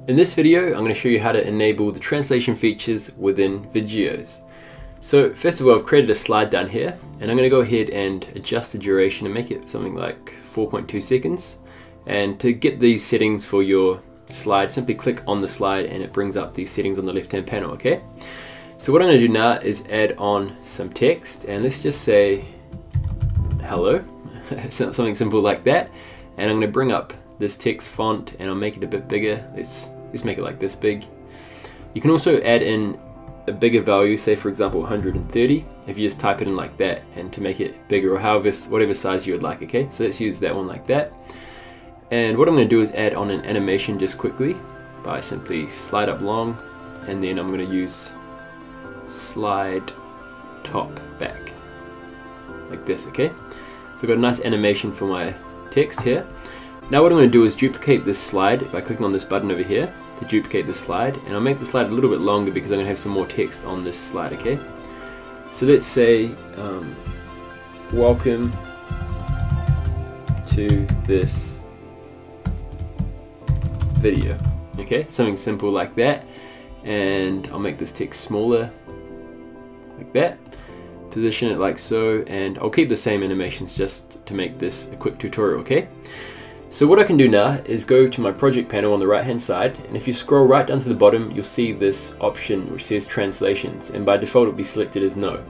In this video, I'm going to show you how to enable the translation features within Vidgeos. So first of all, I've created a slide down here, and I'm going to go ahead and adjust the duration and make it something like 4.2 seconds. And to get these settings for your slide, simply click on the slide and it brings up these settings on the left-hand panel, okay? So what I'm going to do now is add on some text, and let's just say hello, something simple like that. And I'm going to bring up this text font and I'll make it a bit bigger. Let's make it like this big. You can also add in a bigger value, say for example 130, if you just type it in like that, and to make it bigger, or whatever size you would like, okay? So let's use that one like that. And what I'm going to do is add on an animation just quickly by simply slide up long, and then I'm going to use slide top back like this, okay? So I've got a nice animation for my text here. Now what I'm going to do is duplicate this slide by clicking on this button over here to duplicate the slide, and I'll make the slide a little bit longer because I'm going to have some more text on this slide, okay? So let's say welcome to this video, okay? Something simple like that, and I'll make this text smaller like that, position it like so, and I'll keep the same animations just to make this a quick tutorial, okay? So what I can do now is go to my project panel on the right hand side, and if you scroll right down to the bottom, you'll see this option which says translations, and by default it will be selected as no.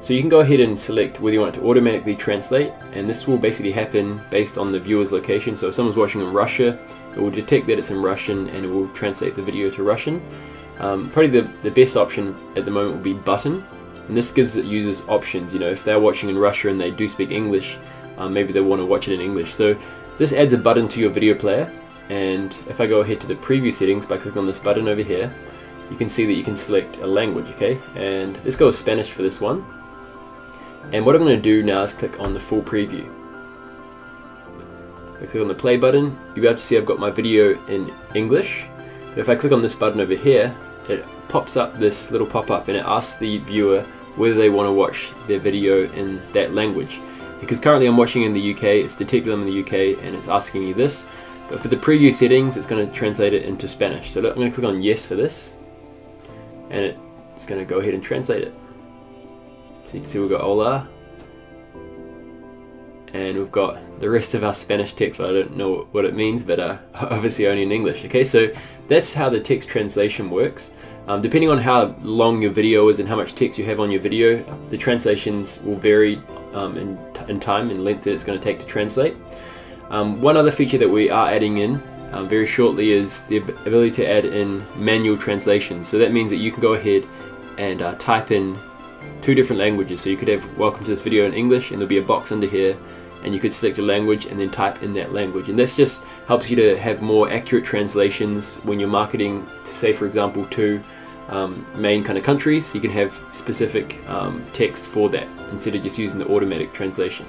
So you can go ahead and select whether you want it to automatically translate, and this will basically happen based on the viewer's location. So if someone's watching in Russia, it will detect that it's in Russian and it will translate the video to Russian. Probably the best option at the moment will be button, and this gives it users options. You know, if they're watching in Russia and they do speak English, maybe they want to watch it in English. So this adds a button to your video player, and if I go ahead to the preview settings by clicking on this button over here, you can see that you can select a language, okay? And let's go with Spanish for this one. And what I'm going to do now is click on the full preview. I click on the play button, you'll be able to see I've got my video in English. But if I click on this button over here, it pops up this little pop-up and it asks the viewer whether they want to watch their video in that language. Because currently I'm watching in the UK, it's detected I'm in the UK and it's asking me this. But for the preview settings, it's going to translate it into Spanish. So I'm going to click on yes for this, and it's going to go ahead and translate it. So you can see we've got hola, and we've got the rest of our Spanish text. I don't know what it means, but obviously only in English. Okay, so that's how the text translation works. Depending on how long your video is and how much text you have on your video, the translations will vary in time and length that it's going to take to translate. One other feature that we are adding in very shortly is the ability to add in manual translations. So that means that you can go ahead and type in 2 different languages. So you could have welcome to this video in English, and there'll be a box under here, and you could select a language and then type in that language. And this just helps you to have more accurate translations when you're marketing, to say for example to main kind of countries. You can have specific text for that instead of just using the automatic translation.